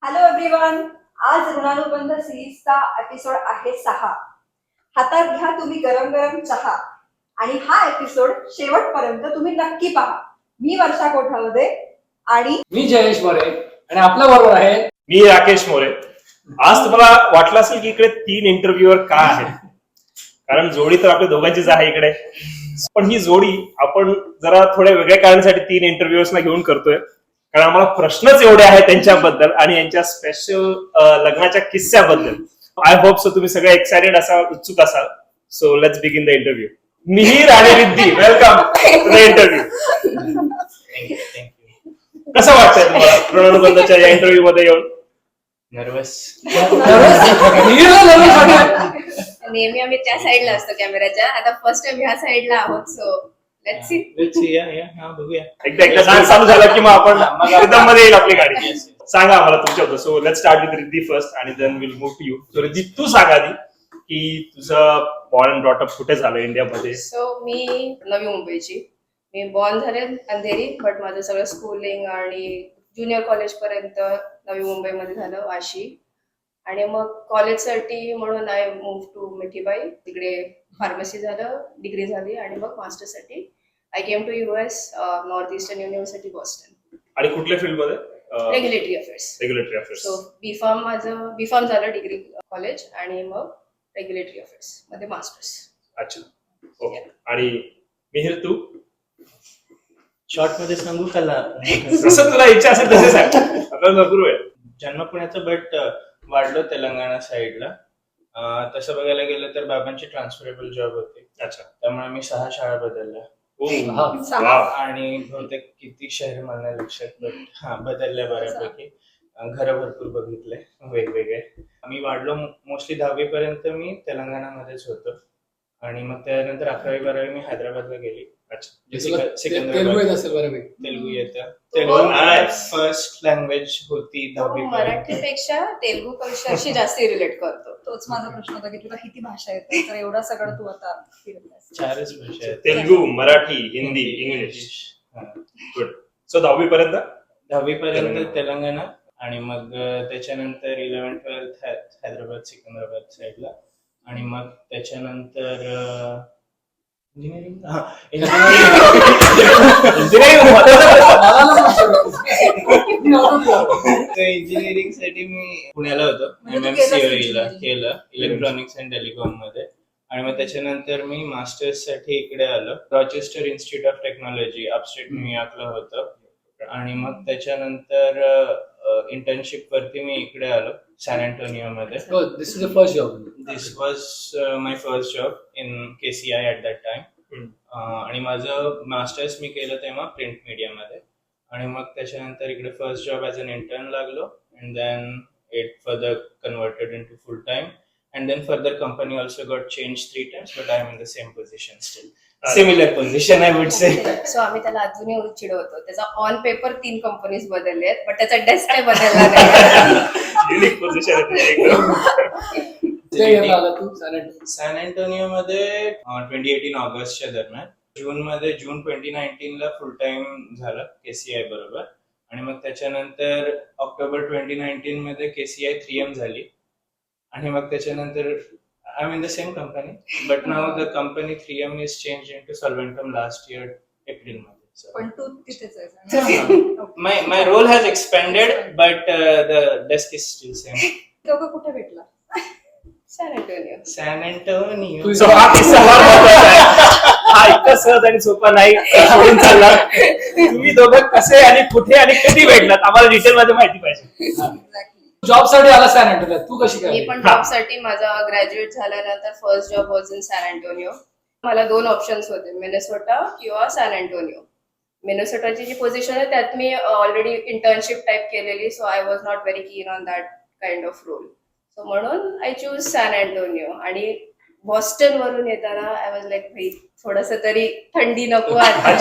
Hello everyone, आज ऋणानुबंध सिरीजचा episode आहे 6. हातात घ्या तुम्ही गरम गरम चहा आणि हा एपिसोड शेवटपर्यंत तुम्ही नक्की पहा. मी वर्षा कोठावदे आणि मी जयेश मोरे आणि आपल्या बरोबर आहे मी राकेश मोरे. आज तुम्हाला वाटलं असेल की इकडे 3 इंटरव्ह्यूअर का आहेत, कारण जोडी तर आपल्या दोघांचीच आहे इकडे. पण ही जोडी आपण जरा थोड्या वेगळ्या कारणासाठी 3 इंटरव्ह्यूअर्सना घेऊन करतोय, कारण आम्हाला प्रश्नच एवढे आहेत त्यांच्याबद्दल आणि यांच्या स्पेशल लग्नाच्या किस्स्याबद्दल. आय होप सो तुम्ही सगळे एक्सायटेड असाल, उत्सुक असाल. So let's begin the interview. Mihir आणि Riddhi, welcome to the interview. कसं वाटतंय तुम्हाला ऋणानुबंधच्या या इंटरव्ह्यू मध्ये येऊन? नर्वस. नेहमी आम्ही त्या साईडला असतो कॅमेराच्या, आता फर्स्ट टाइम ह्या साईडला आहोत. So let's see. बघूया. एकदा डान्स चालू झाला की मग आपण रिदम मध्ये येईल आपली गाडी. सांगा आम्हाला तुमच्याबद्दल. So let's start with Riddhi first आणि then will move to you. So Riddhi, तू सांग आधी की तुझं बॉर्न अँड ब्रॉट अप कुठे झालं इंडियामध्ये? सो मी नवी मुंबईची. मी बॉर्न झाले अंधेरी, बट माझं सगळं स्कूलिंग आणि ज्युनियर कॉलेज पर्यंत नवी मुंबईमध्ये झालं, वाशी. आणि मग कॉलेजसाठी म्हणून आय मूव्ह टू मिठीबाई. तिकडे फार्मसी झालं, डिग्री झाली आणि मग मास्टरसाठी I came to US, North Eastern University Boston. आणि कुठल्या फील्ड मध्ये? Regulatory affairs. Regulatory affairs. So B Pharm झालं डिग्री कॉलेज आणि मग रेग्युलेटरी अफेअर्स मध्ये मास्टर्स. अच्छा, ओके. आणि मिहीर, तू? शॉर्ट मध्ये सांगू कला. जसं तुला इच्छा असेल तसे सांग, आपल्याला भरपूर वेळ. जन्म पुण्याचं, बट वाढलो तेलंगणा साईडला. तसं बघायला गेलं तर बाबांची ट्रान्सफरेबल जॉब होती. अच्छा. त्यामुळे मी 6 शाळा बदलल्या आणि बहुतेक किती शहर मला नाही लक्षात, बट बदलल्या बऱ्यापैकी. घरं भरपूर बघितले वेगवेगळे. मी वाढलो मोस्टली 10वी पर्यंत मी तेलंगणामध्येच होतो आणि मग त्यानंतर 11वी-12वी मी हैदराबादला गेली. तेलुगू येतं. तेलुगू फर्स्ट लँग्वेज होती 10वी. मराठीपेक्षा तेलुगू कल्चरशी जास्ती रिलेट करतो. तोच माझा प्रश्न होता की तुला किती भाषा येतात, तर एवढं सगळं तू आता फिरलास. 4च भाषा आहेत. Telugu, Marathi, Hindi, English. Good. So 10वी पर्यंत? 10वी पर्यंत तेलंगणा आणि मग त्याच्यानंतर 11th-12th हैदराबाद सिकंदराबाद साईडला आणि मग त्याच्यानंतर इंजिनिअरिंग साठी मी पुण्याला होतो. MMCOE ला केलं, इलेक्ट्रॉनिक्स अँड टेलिकॉम मध्ये. आणि मग त्याच्यानंतर मी मास्टर्स साठी इकडे आलो. Rochester Institute of Technology, upstate न्यूयॉर्कला होतं. आणि मग त्याच्यानंतर इंटर्नशिप वरती मी इकडे आलो सॅन अँटोनियो मध्ये. This is the first job. This was my first job in KCI at that time. आणि माझं मास्टर्स मी केलं तेव्हा प्रिंट मीडियामध्ये. आणि मग त्याच्यानंतर इकडे first job as an intern लागलो and then it further converted in to full time. And then further company also got changed 3 times, but I am in the same position still. Similar position, I would say. So आम्ही त्याला अजूनही चिडवतो. त्याचा on paper 3 companies बदलले आहेत, but त्याचा desk काही बदलला नाही. युनिक पोझिशन आहे एकदम. सॅन अँटोनियो मध्ये 2018 ऑगस्टच्या दरम्यान. जून 2019 ला फुल टाइम झालं KCI बरोबर. आणि मग त्याच्यानंतर ऑक्टोबर 2019 मध्ये KCI 3M झाली. आणि मग त्याच्यानंतर I am in the same company, but now the company 3M is change in to Solventum last year एप्रिलमध्ये. पण तू तिथेच आहेस. My role has expanded, but the desk is still same. दोघं कुठे भेटला? San Antonio. San Antonio. So हा किस्सा फार महत्त्वाचा आहे. हा इतका सहज आणि सोपा नाही सोडून चालला. तुम्ही दोघं कसे आणि कुठे आणि कधी भेटलात, आम्हाला डिटेल मध्ये माहिती पाहिजे. जॉब साठी आला सॅन अँटोनियो, तू कशी काय? मी पण जॉब साठी, माझा ग्रॅज्युएट झाल्यानंतर first job was in San Antonio. मला 2 ऑप्शन्स होते, मिनेसोटा किंवा सॅन अँटोनियो. मिनेसोटाची जी पोझिशन आहे त्यात मी ऑलरेडी इंटर्नशिप टाईप केलेली, so I was not very keen on that kind of role. So म्हणून आय चूज सॅन अँटोनियो. आणि बॉस्टन वरून येताना आय वॉज लाईक, भाई थोडस तरी थंडी नको आता.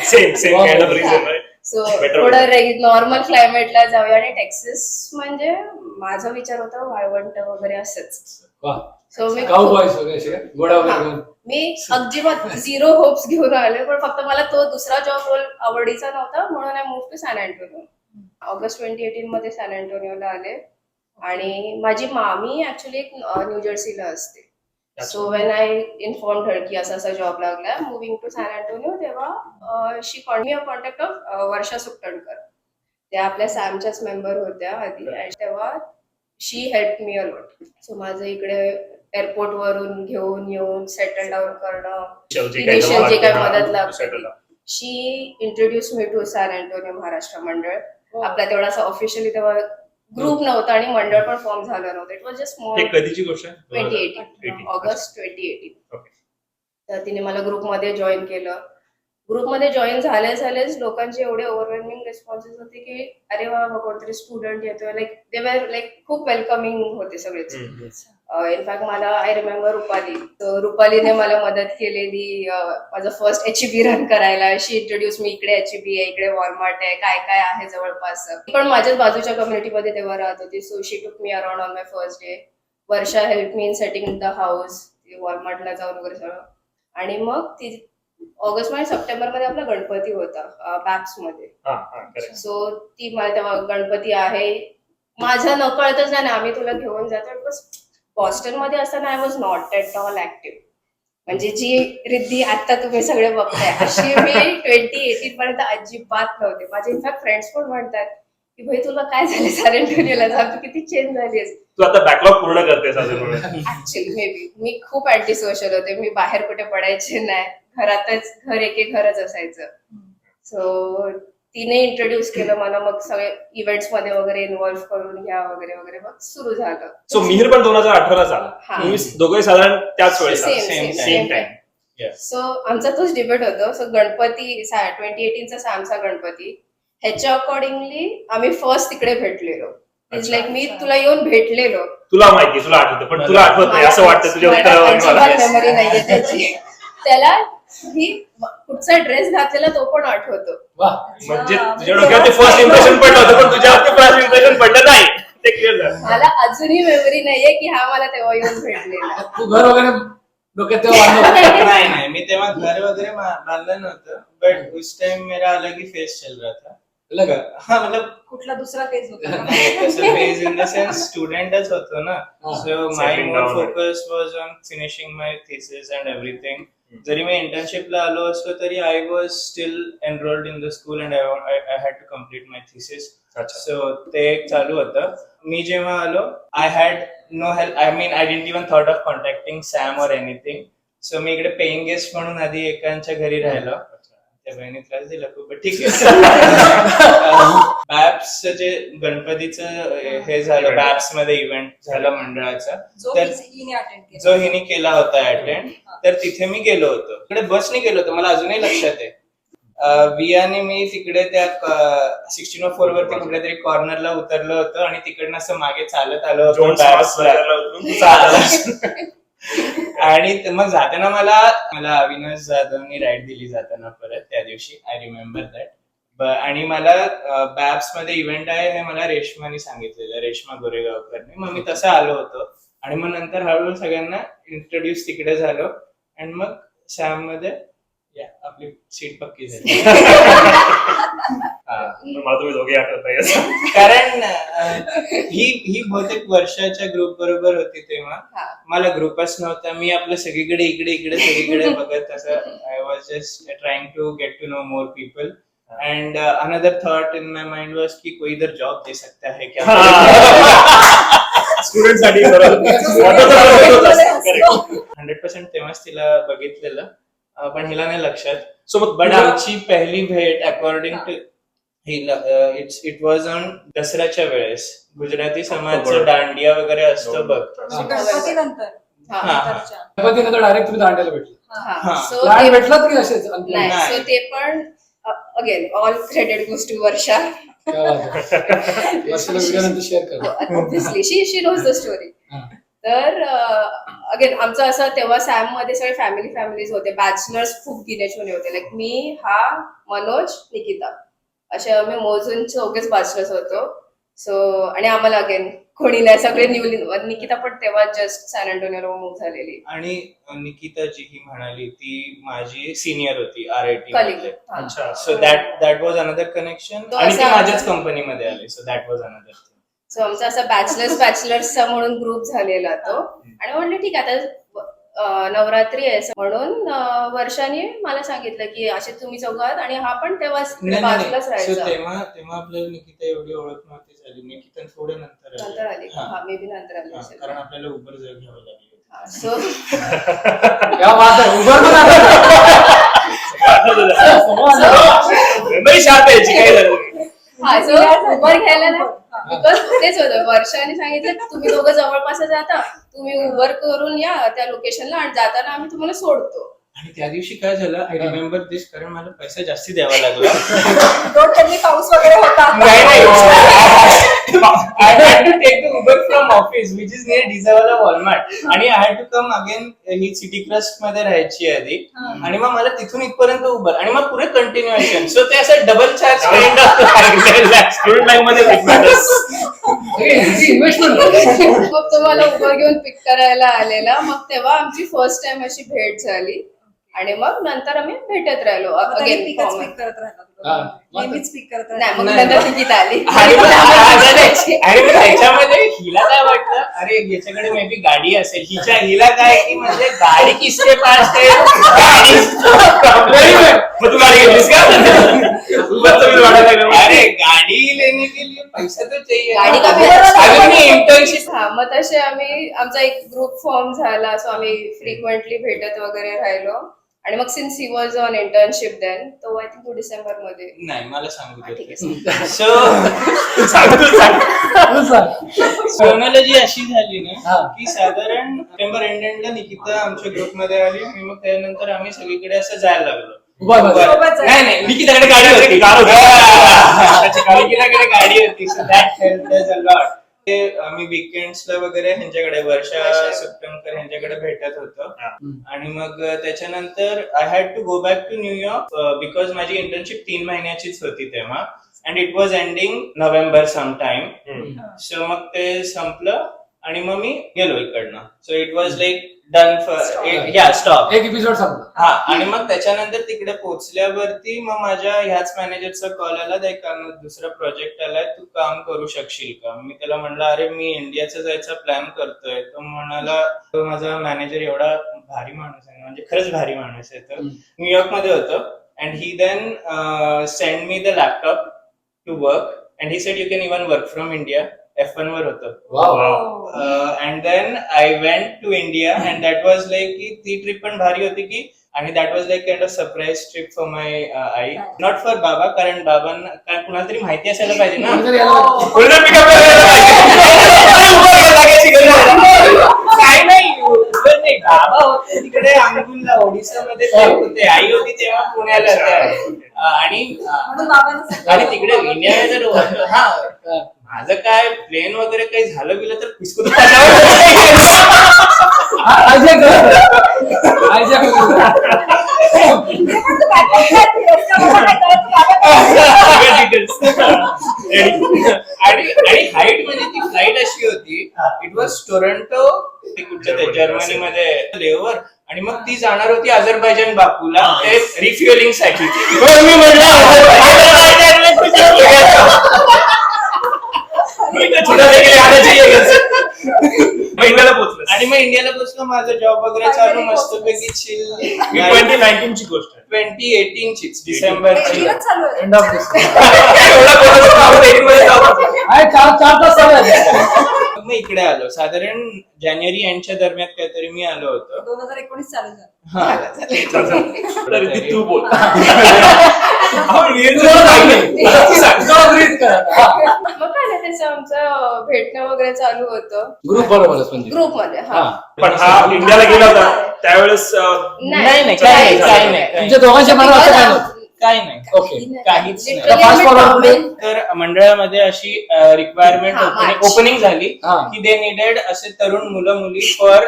Same kind of reason. So थोडं नॉर्मल क्लायमेटला जाऊया. आणि टेक्सास म्हणजे माझा विचार होता वाळवंट वगैरे असंच. सो मी अजिबात 0 होप्स घेऊन आले, पण फक्त मला तो दुसरा जॉब रोल आवडीचा नव्हता, म्हणून I move to San Antonio. August 2018 मध्ये सॅन अँटोनियोला आले आणि माझी मामी ऍक्च्युली एक न्यू जर्सीला असते. So when I inform her की असा जॉब लागला मुव्हिंग टू सॅन अँटोनियो, तेव्हा शी कॉन्टॅक्ट ऑफ वर्षा सुकटणकर. त्या आपल्या सॅमच्याच मेंबर होत्या आधी आणि तेव्हा she help me a lot. So माझं इकडे एअरपोर्ट वरून घेऊन येऊन सेटल डाऊन करणं, इनिशियल जे काही मदत लागते, she introduce me to San Antonio Maharashtra Mandal. आपला तेवढासा ऑफिशियली तेव्हा ग्रुप नव्हता आणि मंडळ पण फॉर्म झालं नव्हतं. It was just small. हे कधीची गोष्ट आहे? 2018 ऑगस्ट 2018. Okay. तर तिने मला ग्रुपमध्ये जॉईन केलं. ग्रुपमध्ये जॉईन झालेच लोकांचे एवढे ओव्हरवेल्मिंग रिस्पॉन्सेस होते की अरे वा कोणतरी स्टुडंट येतोय. लाईक दे वर लाईक खूप वेलकमिंग होते सगळेच. इनफॅक्ट मला आय रिमेंबर रुपालीने मला मदत केलेली माझं फर्स्ट HEB रन करायला. शी इंट्रोड्यूस मी इकडे HEB आहे, इकडे वॉलमार्ट आहे, काय काय आहे जवळपास. पण माझ्याच बाजूच्या कम्युनिटीमध्ये तेव्हा राहत होती. So she took me around on my first day. Varsha help me in setting the house, वॉलमार्टला जाऊन वगैरे सगळं. आणि मग ती ऑगस्ट मध्ये सप्टेंबर मध्ये आपला गणपती होता बॅप्स मध्ये. सो ती मला तेव्हा गणपती आहे माझ्या नकळतच नाही आम्ही तुला घेऊन जातो. बिकॉज बॉस्टन मध्ये असताना I was not at all active. म्हणजे जी रिद्धी आता तुम्ही सगळे बघताय अशी मी 2018 पर्यंत अजिबात नव्हते. माझे इनफॅक्ट फ्रेंड्स पण म्हणतात की भाई तुला काय झालं सॅन अँटोनियोला जाऊन, तू किती चेंज झालीस. तू आता बॅकलॉग पूर्ण करतेस अजून. ऍक्च्युली मे बी मी खूप अँटी सोशल होते. मी बाहेर कुठे पडायचे नाही, घरातच घरच असायचं. सो तिने इंट्रोड्यूस केलं मला, मग सगळे इव्हेंट्स मध्ये वगैरे इन्व्हॉल्व्ह करून घ्या वगैरे वगैरे मग सुरू झालं. सो मिहिर पण 2018 झाला. हा. तुम्ही दोघे साधारण त्याच वेळेस सेम टाइम. सो आमचा तोच डिबेट होतो. सो गणपती 2018चा सॅमचा गणपती ह्याच्या अकॉर्डिंगली आम्ही फर्स्ट तिकडे भेटलेलो. इज लाईक मी तुला येऊन भेटलेलो. तुला माहिती, तुला आठवतं, पण तुला आठवत नाही असं वाटतं तुझ्या उत्तरावरून मला. मेमरी नाहीये त्याची. त्याला ही कुठचा ड्रेस घातलेला तो पण आठवतो. म्हणजे तुझ्या डोक्यात फर्स्ट इम्प्रेशन पडलं होतं पण तुझ्यावरती फर्स्ट इम्प्रेशन पडलं नाही, ते क्लिअर झालं. मला अजूनही मेमरी नाहीये की हा मला तेव्हा येऊन भेटलेला. तू घर वगैरे डोक्यात तेव्हा बांधलं? नहीं मी तेव्हा घर वगैरे बांधलं नव्हतं. बट उस टाइम मेरा अलग ही फेस चल रहा था. हाँ मतलब कुठला दुसरा फेज होता? फेज इन द सेंस स्टुडंटच होतो ना. So my Settling more down. Focus was on finishing my thesis and everything. जरी मी इंटर्नशिपला आलो असतो तरी I was still enrolled in the school and I had to complete my thesis. So ते एक चालू होतं. मी जेव्हा आलो I had no help. I mean I didn't even thought of contacting Sam or anything. So मी इकडे paying guest म्हणून आधी एकांच्या घरी राहिलो. त्या बहिणी त्रास दिला खूप, ठीक आहे. बॅप्स जे गणपतीचं हे झालं, बॅप्स मध्ये इव्हेंट झाला मंडळाचा, जो हिने केला होता अटेंड, तर तिथे मी गेलो होतो. तिकडे बसने गेलो होतो, मला अजूनही लक्षात आहे. वियाने मी तिकडे त्या 1604 वरती कुठल्या तरी कॉर्नरला उतरलो होतो आणि तिकडनं असं मागे चालत आलो होतो. आणि मग जाताना मला अविनाश जाधवनी राईड दिली जाताना परत त्या दिवशी. I remember that. आणि मला बॅप्स मध्ये इव्हेंट आहे हे मला रेश्माने सांगितलेलं, रेश्मा गोरेगावकरने. मग मी तसं आलो होतो आणि मग नंतर हळूहळू सगळ्यांना इंट्रोड्यूस तिकडे झालो. आणि मग सॅम मध्ये आपली सीट पक्की झाली. मला तुम्ही दोघे आठवत नाही. कारण ही बहुतेक वर्षाच्या ग्रुप बरोबर होती तेव्हा. मला ग्रुपच नव्हता. मी आपलं सगळीकडे इकडे सगळीकडे बघत असं I was just trying to get to know more people. And another thought in my mind was की कोई इधर जॉब दे सकता है क्या स्टुडंट साठी. 100% तेव्हाच तिला बघितलेलं, पण हिला नाही लक्षात. सो मग बट आमची पहिली भेट according to it was on दसऱ्याच्या वेळेस. गुजराती समाजचं दांडिया वगैरे असतो बघ. गणपती नंतर गणपतीनंतर डायरेक्ट तुम्ही दांड्याला भेटले? सो दांड भेटलात की असेच? नाही, सो ते पण again all credit goes to Varsha. वर्षाला व्हिडिओ नंतर शेअर कर. Obviously she knows the story. तर अगेन आमचं असं तेव्हा सॅम मध्ये सगळे फॅमिलीज होते. बॅचलर्स खूप गिनेचुने होते. लाईक मी, हा, मनोज, निकिता असे आम्ही मोजून चौघेच बॅचलर्स होतो. सो आणि आम्हाला अगेन कोणी नाही, सगळे न्यूली. निकिता पण तेव्हा जस्ट सॅन अँटोनियोला मूव्ह झालेली. आणि निकिता जी ही म्हणाली ती माझी सिनियर होती RIT कलिग. मध्ये. अच्छा so that was another connection. तो आणि ती असा- माझ्याच कंपनीमध्ये आली. So that was another thing. So आमचा असा बॅचलर्सचा म्हणून ग्रुप झालेला तो. आणि म्हणलं ठीक आहे आता नवरात्री आहे म्हणून वर्षाने मला सांगितलं की असे तुम्ही चौघात, आणि हा पण तेव्हा बाजूलाच सो राहायचा. तेव्हा आपल्याला निकिता एवढी ओळख नव्हती झाली. निकिता थोडे नंतर आली. नंतर आली. हा. हा, मे बी नंतर आली हा, असेल. कारण आपल्याला उबर घ्यावं लागली. सो क्या बात आहे, उभं पण मेमरी शार्प आहे याची, काय झालं हा, जो उबर घ्यायला ना, बिकॉज तेच होतं, वर्षाने सांगितलं तुम्ही दोघं जवळपास जाता, तुम्ही उबर करून या त्या लोकेशनला आणि जाताना आम्ही तुम्हाला सोडतो. आणि त्या दिवशी काय झालं, आय रिमेंबर दिस, कारण मला पैसा जास्ती द्यावा लागला. रोड त्यांनी पाऊस वगैरे होता. I had to take the Uber from office, which is near Dizawala Walmart. आणि I had to come again. He city crust मध्ये राहायची आधी, आणि मग मला तिथून इथपर्यंत उबर, आणि मग पुढे कंटिन्युएशन. सो ते असं डबल चार्ज स्टुडंट लाईफ मध्ये इन्व्हेस्टमेंट. मग तुम्हाला उबर घेऊन पिक करायला आलेला. मग तेव्हा आमची फर्स्ट टाइम अशी भेट झाली, आणि मग नंतर आम्ही भेटत राहिलो अगेन. स्पीक करत राहतात, नेहमीच स्पीक करत नाही, मग राहतात. नंतर तिकीट आली. आणि मग त्याच्यामध्ये हिला काय वाटतं, अरे याच्याकडे मे बी गाडी असेल, हिला काय की म्हणजे गाडी किसके पास है, मग तू गाडी घेतलीस का? उबरचं बिल वाढायला लागलं. अरे गाडी लेने के लिए पैसा तो चाहिए. गाडी का अजून मी इंटर्नशिप. हा, मग तसे आमचा एक ग्रुप फॉर्म झाला. सो आम्ही फ्रिक्वेंटली भेटत वगैरे राहिलो. आणि मग since he was on internship then, तो आय थिंक डिसेंबर मध्ये. नाही, मला सांगू ठीक दे. आहे. क्रोनॉलॉजी अशी झाली ना हा. की साधारण सप्टेंबर एंडला निकिता आमच्या ग्रुपमध्ये आली, आणि मग त्यानंतर आम्ही सगळीकडे असं जायला लागलो. सोबत जायला. नाही, निकिताकडे गाडी होती. कार होती. निकिताकडे गाडी होती. So that helped us a lot. ते आम्ही वीकेंड्सला वगैरे ह्यांच्याकडे, वर्षा सुप्तमकर ह्यांच्याकडे भेटत होतो. आणि मग त्याच्यानंतर I had to go back to New York because माझी इंटर्नशिप 3 महिन्याचीच होती तेव्हा, and it was ending November some time. So मग ते संपलं, आणि मग मी गेलो इकडनं. So it was like done for stop. एक एपिसोड संपला. हा, आणि मग त्याच्यानंतर तिकडे पोहोचल्यावरती मग माझ्या ह्याच मॅनेजरचा कॉल आला, दुसरा प्रोजेक्ट आलाय, तू काम करू शकशील का? मी त्याला म्हणलं, अरे मी इंडियाचा जायचा प्लॅन करतोय. तो म्हणाला, तो माझा मॅनेजर एवढा भारी माणूस आहे, म्हणजे खरंच भारी माणूस आहे. तो न्यूयॉर्क मध्ये होतो, and he then send me the laptop to work, and he said you can even work from India. F1 वर होतं. And then I went to India, and that was like की ती ट्रिप पण भारी होती की, आणि that was like kind of surprise trip for my आई, नॉट फॉर बाबा, कारण बाबांना कुणाला तरी माहिती असायला पाहिजे ना. कोणीतरी यायला- पुढे pick up करायला काय नाही, उगाच नाही. बाबा होते तिकडे अंगुलला, ओडिसामध्ये ते होते. आई होती तेव्हा पुण्याला. आणि म्हणून बाबांना आणि तिकडे इंडिया जर हा, माझं काय प्लेन वगैरे काही झालं गेलं तर पिस्कूत आयजॅक झालं. आयजॅक झालं. आणि हाईट म्हणजे ती फ्लाईट अशी होती, इट वॉज टोरंटो कुठच्या ते जर्मनीमध्ये लेवर, आणि मग ती जाणार होती अझरबैजान बाकूला ते रिफ्युएलिंग साठी. मी इंडियाला पोहोचलं. आणि मग इंडियाला पोहोचलो, माझा जॉब वगैरे चालू मस्तपैकी चिल. 2019 ची गोष्ट आहे. 2018 चीच, डिसेंबरची. एंडिंगच चालू आहे. एंड ऑफ दिस. एवढा कोणाचा आवड आहे, मध्ये जाऊ. आहे, 4 तास झाले. मग मी इकडे आलो, साधारण जानेवारी एंडच्या दरम्यान काहीतरी मी आलो होतो. 2019 चालू झालं. तरी तू बोल. मग काय नाही, त्याचं आमचं भेटणं वगैरे चालू होतं ग्रुप बरोबरच म्हणजे. ग्रुपमध्ये. हा, पण हा इंडियाला गेला होता त्यावेळेस नाही, काही नाही. तुमच्या दोघांच्या मनात असं काय नव्हतं? काही नाही. ओके. काहीच नाही. Literally Fast आम्ही forward top पुढे. तर मंडळामध्ये अशी रिक्वायरमेंट हा, match. ओपनिंग झाली हा. की दे निडेड असे तरुण मुलं मुली फॉर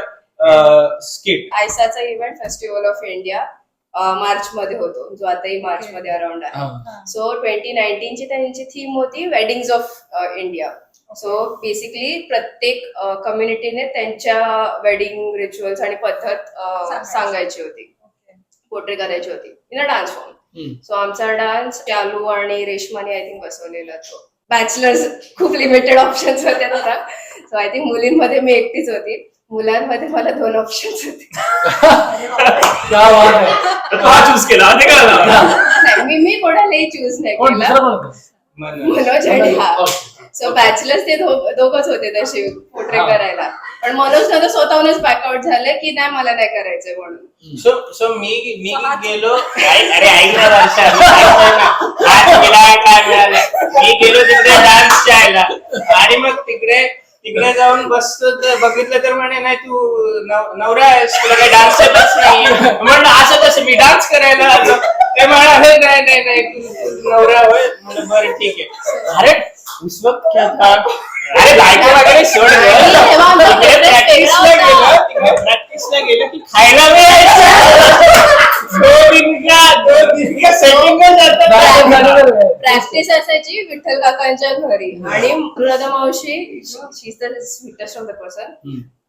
स्किट. आयसाचा event Festival of India March मध्ये होतो, जो आताही मार्च मध्ये अराउंड आहे. हा. सो 2019 ची त्यांची थीम होती weddings of India. So basically प्रत्येक कम्युनिटीने त्यांच्या वेडिंग रिच्युअल्स आणि पद्धत सांगायची होती, पोर्ट्रे करायची होती in a dance form. So आमचा डान्स चालू आणि रेशमाने आय थिंक बसवलेला तो. बॅचलर्स खूप लिमिटेड ऑप्शन्स होते तसा. सो आय थिंक मुलींमध्ये मी एकटीच होती, मुलांमध्ये मला 2 ऑप्शन्स होते. क्या बात आहे. तो हा चूज केला ते कळलं. नाही, मी कोणालाही चूज नाही कोण केला. दुसरं कोण होतं? मनोज आणि हा. सो बॅचलर्स ते दोघच होते तसे पोर्ट्रे करायला. पण मनोज नंतर स्वतःहूनच बॅकआउट झाले की नाही मला नाही करायचंय म्हणून. सो मी गेलो. अरे ऐक ना वर्षा, काय मिळालं. मी गेलो तिकडे डान्स शाळेला आणि मग तिकडे जाऊन बसतो तर बघितलं तर म्हणे नाही तू नवरा आहेस, तुला काही डान्स येतच नाही. म्हणलं असं कसं, मी डान्स करायला आलो. ते म्हणाले नाही तू नवरा होय. म्हणलं बरं ठीक आहे. अरे उस वक्त क्या था. अरे बायको वगैरे सोड प्रॅक्टिसला गेलो की खायला प्रॅक्टिस असायची विठ्ठल काकांच्या घरी आणि अनुराधा मावशी she is the sweetest of the person.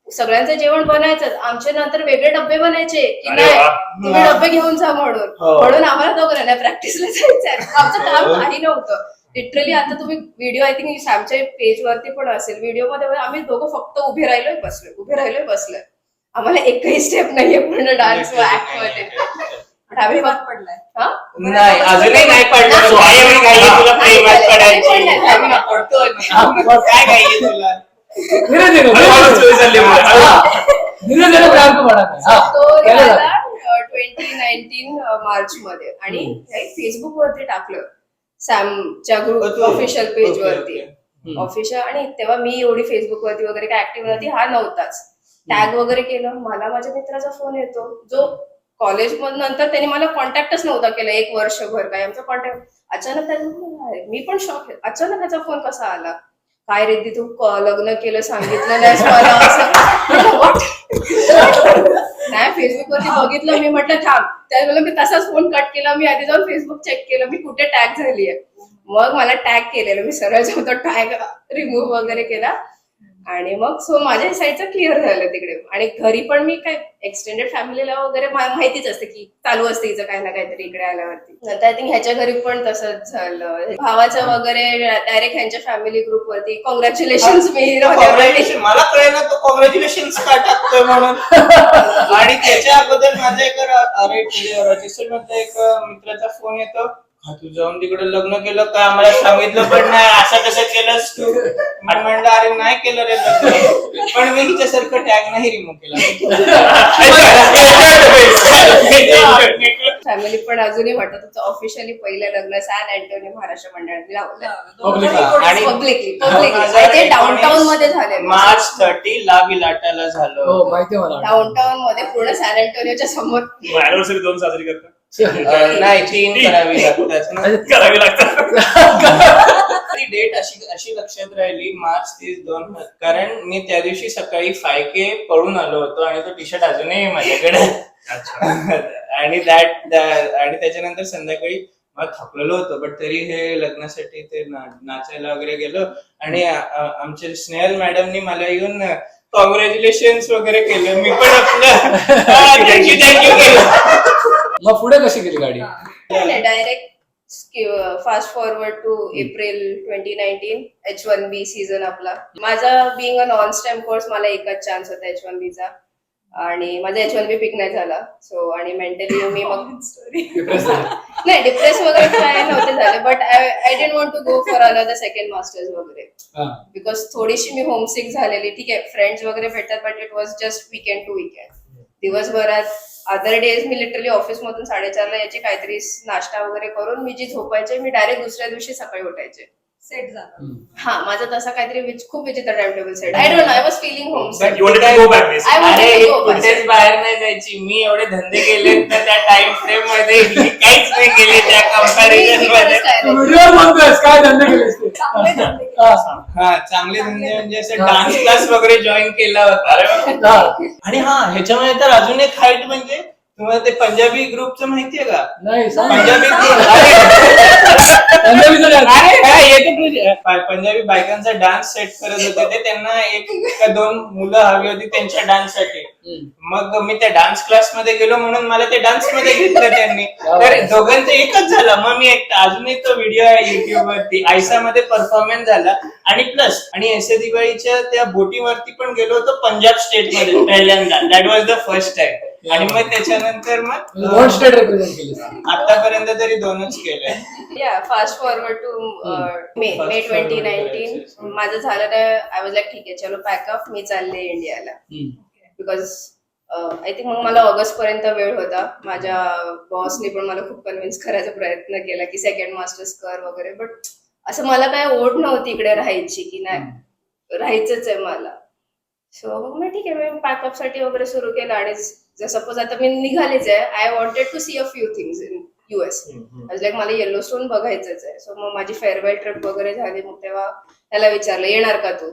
सगळ्यांचं जेवण बनायचं, आमच्या नंतर वेगळे डब्बे बनायचे की अरे नाही वा. तुम्ही डब्बे घेऊन जा म्हणून. म्हणून आम्हाला दोघांना प्रॅक्टिसला जायचंय. आमचं काम काही नव्हतं लिटरली. आता तुम्ही व्हिडिओ आय थिंक सॅमच्या पेज वरती पण असेल, व्हिडिओ मध्ये आम्ही दोघं फक्त उभे राहिलोय बसलोय. आम्हाला एकही स्टेप नाहीये पूर्ण डान्स ऍक्ट मध्ये. पण आम्ही पडलाय. हा? नाही अजूनही नाही पडलं. तुला प्रेमात पडायची पडतोय काय काय तुला. धीरे धीरे प्यार को बढ़ाते हैं. तो झाला 2019 मार्च मध्ये आणि फेसबुक वरती टाकलं सॅमच्या ग्रुप ऑफिशियल पेज वरती ऑफिशियल. आणि तेव्हा मी एवढी फेसबुक वरती वगैरे काय ऍक्टिव्ह नव्हती, हा नव्हताच. टॅग वगैरे केलं, मला माझ्या मित्राचा फोन येतो जो कॉलेज नंतर त्यांनी मला कॉन्टॅक्टच नव्हता केला 1 वर्षभर. काय आमचा कॉन्टॅक्ट अचानक मी पण शॉक आहे, अचानक त्याचा फोन कसा आला. काय रेद्दी तू लग्न केलं सांगितलं नाहीस मला असं. नाही फेसबुक वरती बघितलं मी, म्हटलं थांब. त्यावेळेला मी तसाच फोन कट केला. मी आधी जाऊन फेसबुक चेक केलं मी कुठे टॅग झालीये. मग मला टॅग केलेलं, मी सरळ जाऊन तो टॅग रिमूव्ह वगैरे केला आणि मग सो माझ्या साईडचं क्लिअर झालं तिकडे. आणि घरी पण मी काय एक्सटेंडेड फॅमिलीला वगैरे माहितीच असते की चालू असते हिचं काही ना काहीतरी इकडे आल्यावरती. नंतर आय थिंक ह्याच्या घरी पण तसंच झालं. भावाचं वगैरे डायरेक्ट ह्यांच्या फॅमिली ग्रुप वरती कॉंग्रॅच्युलेशन मला कळलं तो कॉंग्रॅच्युलेशन का टाकतोय म्हणून. आणि त्याच्या अगोदर माझा एक रजिस्टर मधला एक मित्राचा फोन येतो, तू जाऊन तिकडे लग्न केलं काय आम्हाला सांगितलं पण नाही, असं कसं केलंस तू. आणि म्हणलं अरे नाही केलं रे लग्न, पण मी हिच्यासारखं टॅग नाही रिमूव्ह केला. फॅमिली पण अजूनही म्हणतात तुमचं ऑफिशियली पहिलं लग्न सॅन अँटोनियो महाराष्ट्र मंडळात लावलं आणि पब्लिकली डाऊनटाऊन मध्ये झाले. मार्च 30 ला विलाटाला झालं. हो माहिती मला. डाऊनटाउन मध्ये पूर्ण सॅन अँटोनियोच्या समोर. अॅनिव्हर्सरी 2 साजरी करतात. नाही 3 करावी लागतात. ती डेट अशी लक्षात राहिली मार्च 30, 2. कारण मी त्या दिवशी सकाळी 5K पळून आलो होतो आणि तो टी शर्ट अजूनही माझ्याकडे. आणि त्याच्यानंतर संध्याकाळी मला थकलेलो होतो, बट तरी हे लग्नासाठी ते नाचायला वगैरे गेलो. आणि आमचे स्नेहल मॅडमनी मला येऊन कॉंग्रॅच्युलेशन वगैरे केलं. मी पण आपलं थँक्यू केलं. मग पुढे कशी गेली गाडी? Direct fast forward to April 2019 H1B season आपला. माझा being a non STEM course मला एकच चान्स होता H1B चा आणि माझा H1B पिक नाही झाला. सो आणि मेंटली मी मग नाही डिप्रेस वगैरे काय नव्हते झाले, but I didn't want to go for another second masters वगैरे. बिकॉज थोडीशी मी होमसिक झालेली. ठीक आहे फ्रेंड्स वगैरे भेटतात, but it was just weekend to weekend. दिवसभरात अदर डेज मी लिटरली ऑफिस मधून 4:30ला यायचे, काहीतरी नाश्ता वगैरे करून मी जी झोपायचे मी डायरेक्ट दुसऱ्या दिवशी सकाळी उठायचे. सेट झालं. हा माझं तसं काहीतरी खूप विचित्र time table set. I don't know, I was feeling homesick. कुठेच बाहेर नाही जायची. मी एवढे धंदे केले तर त्या टाइम फ्रेम मध्ये काहीच नाही केले त्या कंपॅरिझन मध्ये. काय धंदे केलेस ते? हा चांगले धंदे म्हणजे असं डान्स क्लास वगैरे जॉईन केला होता. आणि ह्याच्यामध्ये तर अजून एक हाईट म्हणजे तुम्हाला ते पंजाबी ग्रुपचं माहितीये का? नाही सांग. पंजाबी पंजाबीचं काय? पंजाबी बायकांचा डान्स सेट करत होते ते. त्यांना एक का दोन मुलं हवी होती त्यांच्या डान्ससाठी. मग मी त्या डान्स क्लास मध्ये गेलो म्हणून मला ते डान्स मध्ये घेतलं त्यांनी. तर दोघांचं एकच झालं. मग मी अजूनही तो व्हिडिओ आहे युट्यूब वरती. आयसामध्ये परफॉर्मन्स झाला आणि प्लस आणि ऐसे दिवाळीच्या त्या बोटीवरती पण गेलो होतो पंजाब स्टेट मध्ये पहिल्यांदा. That was the first time. आणि मग त्याच्यानंतर मग दोन स्टेट रिप्रेझेंट केले. आतापर्यंत तरी 2च केले. फास्ट फॉरवर्ड टू मे 2019 माझं झालं तर आय वॉज लाईक ठीक आहे चलो पॅकअप मी चालले इंडियाला. बिकॉज आय थिंक मग मला ऑगस्ट पर्यंत वेळ होता. माझ्या बॉसने पण मला खूप कन्व्हिन्स करायचा प्रयत्न केला की सेकंड मास्टर्स कर वगैरे. बट असं मला काय ओढ नव्हती इकडे राहायची की नाही राहायचंच आहे मला. सो मग मी ठीक आहे मी पॅकअप साठी वगैरे सुरू केलं. आणि सपोज आता मी निघालेच आहे. I wanted to see a few things in US. Like मला येलो स्टोन बघायचंच आहे. सो मग माझी फेअरवेल ट्रिप वगैरे झाली. मग तेव्हा त्याला विचारलं येणार का तू.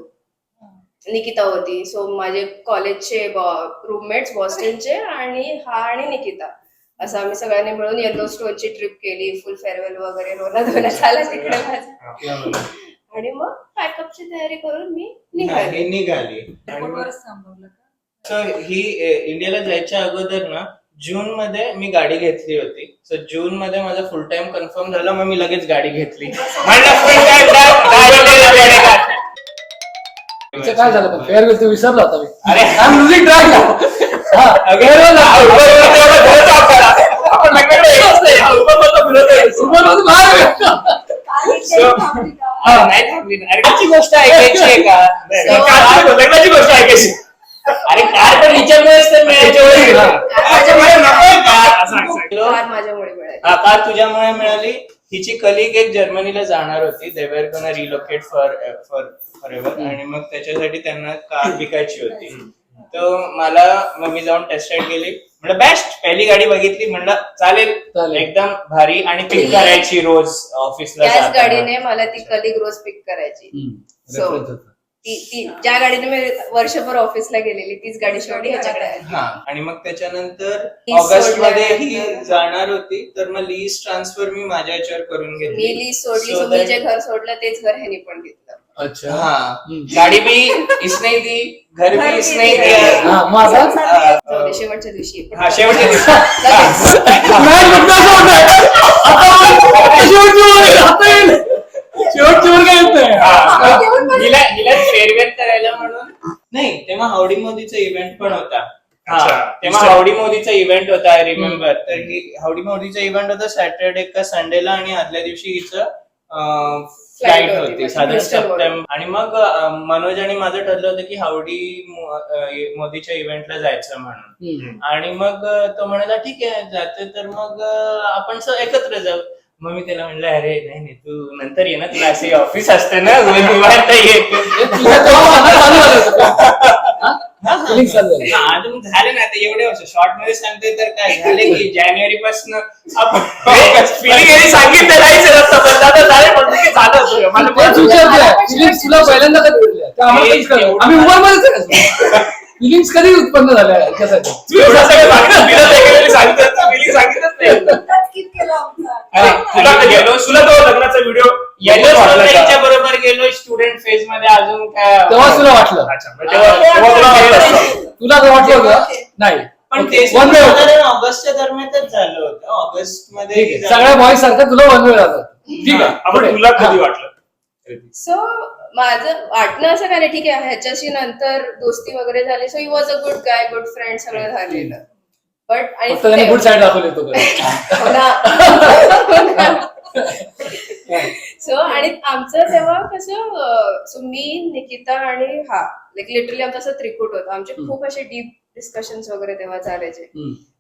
निकिता होती. सो माझे कॉलेजचे रूममेट्स बॉस्टनचे आणि निकिता असं आम्ही सगळ्यांनी मिळून येलो स्टोनची ट्रिप केली. फुल फेअरवेल वगैरे रोना धोना झाला तिकडे माझा. आणि मग पॅकअपची तयारी करून मी निघाली. सो ही इंडियाला जायच्या अगोदर ना जून मध्ये मी गाडी घेतली होती. सो जून मध्ये माझा फुल टाइम कन्फर्म झाला. मग मी लगेच गाडी घेतली. काय झालं पण फेअरवेल ते विसरला होता मी. अरे म्युझिक ट्रॅक नाही थांबली. अरे गोष्ट ऐकायची आहे का? लग्नाची गोष्ट ऐकायची. अरे कार पण हिच्यामुळेच तर मिळायची. माझ्यामुळे मिळाली. कार तुझ्यामुळे मिळाली. हिची कलिग एक जर्मनीला जाणार होती. दे were gonna relocate for ever. आणि मग त्याच्यासाठी त्यांना कार विकायची होती. तर मग मी जाऊन टेस्ट राईड केली. म्हणलं बेस्ट. पहिली गाडी बघितली. म्हणलं चालेल एकदम भारी. आणि पिक करायची रोज ऑफिसला. त्याच गाडीने मला ती कलिग रोज पिक करायची. सो ती ज्या गाडीने मी वर्षभर ऑफिसला गेलेली तीच गाडी शेवटी ह्याच्याकडे आली. आणि मग त्याच्यानंतर ऑगस्ट मध्ये ही जाणार होती. तर मग लीज ट्रान्सफर मी माझ्या याच्यावर करून घेतली. मी लीज सोडली. सो मी जे घर सोडलं तेच घर ह्यानी पण घेतलं. अच्छा. गाडी भी इसने दी. घर भी इसने दिया. शेवटच्या दिवशी शेवटच्या दिवशी हिला फेअरवेल करायला म्हणून नाही. तेव्हा हावडी मोदीचा इव्हेंट पण होता. तेव्हा हावडी मोदीचा इव्हेंट होता. I remember. तर ही हावडी मोदीचा इव्हेंट होता सॅटर्डे का संडेला. आणि आदल्या दिवशी हिचं फ्लाईट होती 7 सप्टेंबर. आणि मग मनोज आणि माझं ठरलं होतं की हावडी मोदीच्या इव्हेंटला जायचं म्हणून. आणि मग तो म्हणाला ठीक आहे जाते तर मग आपण एकत्र जाऊ. मग मी त्याला म्हणलं अरे नाही तू नंतर ये ना. तुला असे ऑफिस असतं ना झालं ना. आता एवढे वर्ष शॉर्ट मध्ये सांगते तर काय झाले की जानेवारी पासून आपण सांगितलं तुला पहिल्यांदा कधी भेटल्या आम्ही मुंबईमध्येच फिलिंग्स कधी उत्पन्न झाल्या याच्यासाठी. तुला तो लग्नाचा व्हिडिओ याच्या बरोबर गेलो स्टुडंट फेज मध्ये. अजून काय तेव्हा तुला वाटलं. तुला काय वाटलं होतं नाही. पण ते ऑगस्टच्या दरम्यानच झालं होतं. ऑगस्ट मध्ये सगळ्या बॉईज सारखं तुला वन वे जातं. ठीक आहे. आपण तुला कधी वाटलं. सो माझं वाटणं असं काय नाही ठीक आहे ह्याच्याशी नंतर दोस्ती वगैरे झाली. So he was a good guy good friend सगळं झालेलं. बट आणि गुड साईड दाखवली तो. सो आणि आमचं तेव्हा कसं सो मी निकिता आणि लाईक लिटरली आमचं असं त्रिकूट होतं. आमचे खूप असे डीप डिस्कशन्स वगैरे तेव्हा चालायचे.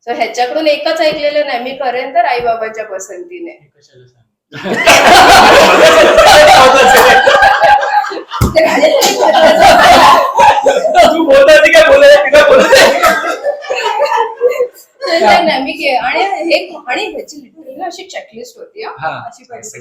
सो ह्याच्याकडून एकच ऐकलेलं नाही मी करेन तर आई बाबांच्या पसंतीने. तू बोलता काय बोलायला आणि ह्याची लिटरली अशी चेकलिस्ट होती.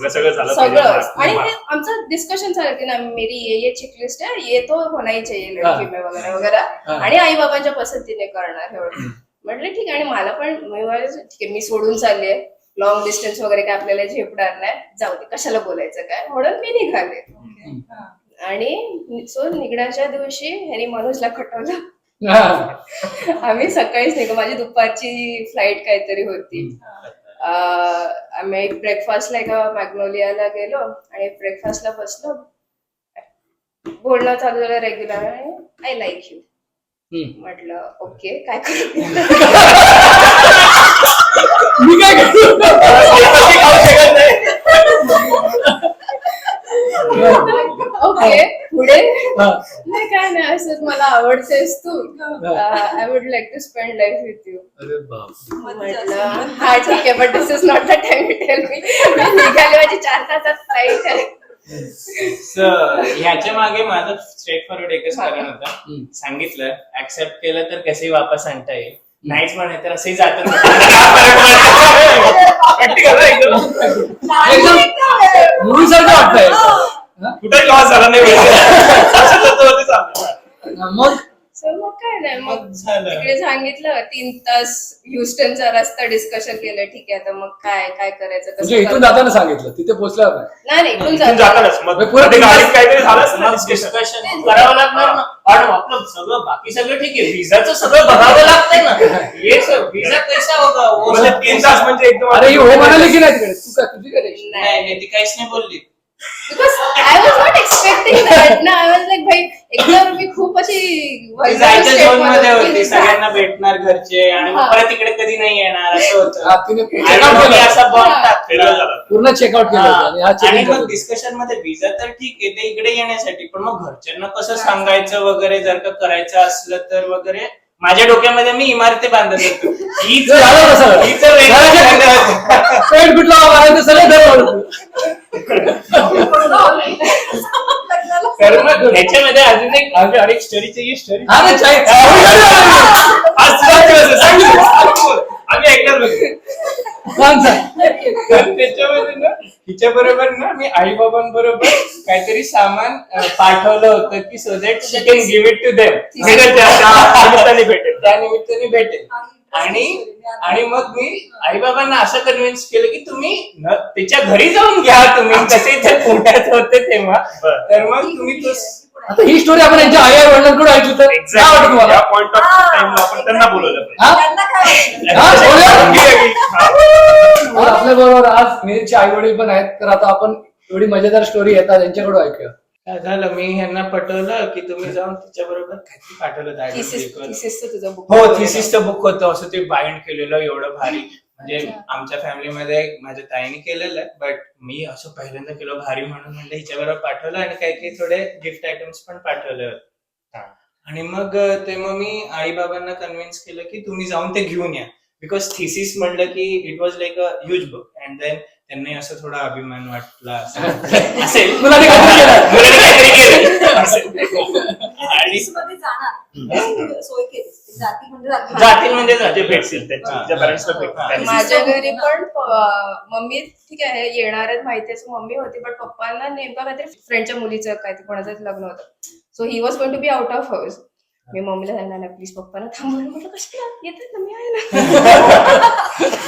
सगळं आणि आमचं डिस्कशन झालं की ना मेरी ये चेकलिस्ट आहे ये तो होना ही चाहिए लड़की में वगैरह वगैरह. आणि आई बाबांच्या पसंतीने करणार एवढं. म्हटलं ठीक आहे. आणि मला पण मी म्हणाले, ठीक आहे मी सोडून चालली आहे, लॉंग डिस्टन्स वगैरे काय आपल्याला झेपणार नाही, जाऊ दे कशाला बोलायचं काय, म्हणून मी निघाले. आणि सो निघण्याच्या दिवशी ह्यानी मनोजला खटवलं. आम्ही सकाळीच निघलो, माझी दुपारची फ्लाईट काहीतरी होती. आम्ही ब्रेकफास्टला एका मॅग्नोलियाला गेलो आणि ब्रेकफास्टला बसलो, बोलणं चालू झालं रेग्युलर, आणि आय लाईक यू. म्हटलं ओके काय करू. मी काय करू. ओके पुढे नाही काय नाही, असंच मला आवडतेस तू, I would like to spend life with you. अरे बाप. म्हटलं हा ठीक आहे, but this is not the time to tell me. निघाले, माझी 4 तासात फ्लाईट आहे. ह्याच्या मागे माझं स्ट्रेट फॉरवर्ड एकच कारण होतं, सांगितलं ऍक्सेप्ट केलं तर कसंही वापस आणता येईल, नाहीच म्हणे तर असंही जात. मुलीसारखं वाटतंय. कुठेही लॉस झाला नाही मग सो मग काय नाही, मग मग झालं. तिकडे सांगितलं 3 तास ह्युस्टनचा रस्ता डिस्कशन केलं. ठीक आहे आता मग काय काय करायचं म्हणजे कसं इथून करायचं? जाताना सांगितलं, तिथे पोहोचल्यावर नाही. नाही इथून इथून जाताना. जातानाच मग मग पुढे ते गाडीत काहीतरी झालंच ना डिस्कशन करावं लागणार ना. आणि आपलं सगळं बाकी सगळं ठीक आहे, विजाचं सगळं बघावं लागतंय ना. हे विजा कैसा होगा वो म्हणजे सब 3 तास म्हणजे एकदम अरे ही हो म्हणाली की नाही तिकडे, तू काय तुझी काय reaction? नाही ती काहीच नाही बोलली. Because I was not expecting that ना. आय वॉज लाईक भाई एकदम मी खूप अशी ती जायच्या झोन मध्ये होती, सगळ्यांना भेटणार घरचे आणि मग परत इकडे कधी नाही येणार असं होतं. हा, तिने आणि चेकआउट मग मी केलं, असा बॉम्ब फेरवेळ झाला. पूर्ण चेकआउट केलं होतं आणि हा आणि चेकिंग मग करतो. डिस्कशन मध्ये विजा तर ठीक आहे ते इकडे येण्यासाठी, पण मग घरच्यांना कसं सांगायचं वगैरे, जर का करायचं असलं तर वगैरे. माझ्या डोक्यामध्ये मी इमारती बांधत होतो. हीच ते झालं कसं? हीच वेगळं. पेट पिटला मारायचं सगळं धरलं. तर मग ह्याच्यामध्ये अजून एक अनेक स्टोरीची स्टोरी हा ना, चाय- आज तुझा दिवस आहे, सांग तू. आम्ही ऐकणार नाही. सांग, सांग. त्याच्यामध्ये ना हिच्या बरोबर ना मी आई बाबांबरोबर काहीतरी सामान पाठवलं होतं की so that she can give it to them. भेटेल त्या निमित्ताने भेटेल. त्या निमित्ताने भेटेल. आणि मग मी आई बाबांना असं कन्व्हिन्स केलं की तुम्ही त्याच्या घरी जाऊन घ्या, तुम्ही तसे इथे पुण्यात होते तेव्हा, तर मग तुम्ही तो आता ही स्टोरी आपण यांच्या आई वडिलांकडून ऐकली तर काय वाटतं एक्झॅक्टली तुम्हाला? या पॉइंट ऑफ टाइमला आपण त्यांना बोलवलं पाहिजे. हा? त्यांना काय हा, हा. तर आपल्या बरोबर आज मिहिरचे आई वडील पण आहेत, तर आता आपण एवढी मजेदार स्टोरी येतात त्यांच्याकडून ऐकूया. काय झालं, मी ह्यांना पटवलं की तुम्ही जाऊन तिच्या बरोबर काहीतरी पाठवलं थिसिसचं तुझं बुक. हो थिसिसचं बुक होतं, असं ते बाइंड केलेलं एवढं भारी. म्हणजे आमच्या फॅमिलीमध्ये माझ्या ताईने केलेलं आहे, बट मी असं पहिल्यांदा केलं भारी म्हणून म्हणलं हिच्याबरोबर पाठवलं आणि काही काही थोडे गिफ्ट आयटम्स पण पाठवले होते. आणि मग मी आई बाबांना कन्व्हिन्स केलं की तुम्ही जाऊन ते घेऊन या, बिकॉज थिसिस म्हणलं की it was like a huge book. And then त्यांनी असं थोडा अभिमान वाटला असेल मुलांनी काहीतरी केलं. मुलांनी काहीतरी केलं असेल. आणि मध्ये जाणार सोय केली. जाती म्हणजे जातील म्हणजे जे जातील. भेटतील त्यांच्या पॅरेंट्सला भेटतील. माझ्या घरी पण मम्मी ठीक आहे येणार आहेत माहिती आहे, मम्मी होती, बट पप्पांना नेमकं काहीतरी फ्रेंडच्या मुलीचं काहीतरी कोणाचं लग्न होतं. So he was going to be out of house. मी मम्मीला सांगणार ना प्लीज पप्पाला थांबवलं. म्हटलं कशाला येतात ना मी आहे ना.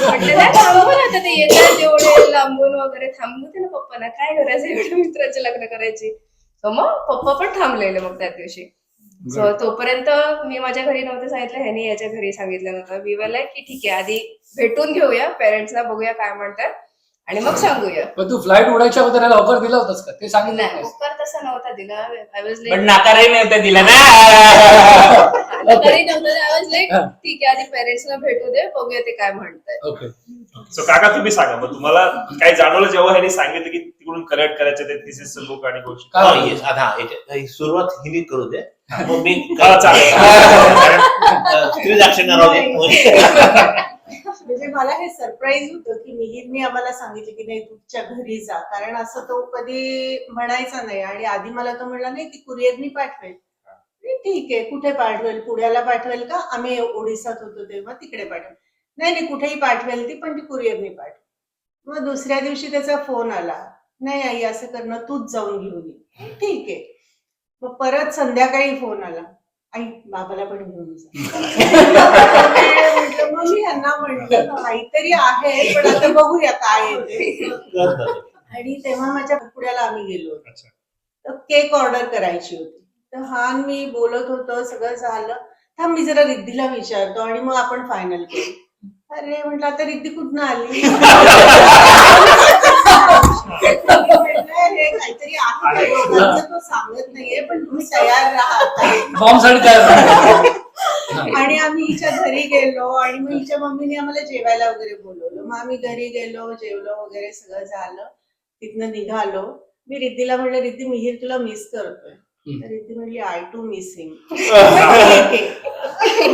म्हटलं नाही थांबवून आता ते येतात एवढे लांबून वगैरे, थांबू दे ना पप्पाना, काय करायचं एवढ्या मित्राचे लग्न करायची. सो मग पप्पा पण थांबलेले मग त्या दिवशी. सो तोपर्यंत मी माझ्या घरी नव्हतं सांगितलं, ह्यानी याच्या घरी सांगितलं नव्हतं. मी बोलले की ठीक आहे आधी भेटून घेऊया पेरेंट्सला, बघूया काय म्हणतात आणि मग सांगूया. पण तू फ्लाईट उडायच्या अगोदर याला ऑफर दिला होतास का? ते सांगितलं नाही नाहीस. उपकार तसा नव्हता दिला. आय वॉज पण लाईक नाकारही नव्हतं दिला ना. तरी नव्हतं. आय वॉज लाईक ठीक आहे आधी पेरेंट्सला भेटू दे, बघूया ते काय म्हणतात. ओके. सो काका तुम्ही सांगा मग तुम्हाला काय जाणवलं जेव्हा ह्याने सांगितलं की तिकडून कलेक्ट करायचं ते थिसिसचं बुक आणि गोष्टी? काय हा, म्हणतो? yes. आता ही सुरुवात हिने करू दे. मग मी हा, चालेल. स्त्री दाक्षिण्य राहू दे. म्हणजे मला हे सरप्राईज होतं की मिहिरने आम्हाला सांगितलं की नाही तुमच्या घरी जा, कारण असं तो कधी म्हणायचा नाही. आणि आधी मला तो म्हणला नाही की कुरिअरनी पाठवेल. ठीक आहे कुठे पाठवेल, पुण्याला पाठवेल का, आम्ही ओडिसात होतो तेव्हा तिकडे पाठवेल. नाही कुठेही पाठवेल ती, पण ती कुरिअरनी पाठवेल. मग दुसऱ्या दिवशी त्याचा फोन आला, नाही आई असं करणं तूच जाऊन घेऊन ये. ठीक आहे. मग परत संध्याकाळी फोन आला, आई बाबाला पण घेऊन जा. म्हटलं, मग मी यांना म्हटलं काहीतरी आहे पण आता बघूया काय आहे ते. आणि तेव्हा माझ्या पुण्याला आम्ही गेलो होतो. अच्छा. तर केक ऑर्डर करायची होती. तर हा मी बोलत होतो, सगळं झालं. थांब मी जरा रिद्धीला विचारतो आणि मग आपण फायनल करू. अरे म्हटलं आता रिद्धी कुठनं आली? हे काहीतरी आहे दोघांचं, तो सांगत नाहीये पण तुम्ही तयार राहा. बॉम्ब साठी तयार. आणि आम्ही हिच्या घरी गेलो आणि मग हिच्या मम्मीने आम्हाला जेवायला वगैरे बोलवलं. मग आम्ही घरी गेलो, जेवलो वगैरे सगळं झालं. तिथनं निघालो. मी रिद्धीला म्हणलं, रिद्धी मिहीर तुला मिस करतोय. तर रिद्धी म्हणली आय टू मिसिंग.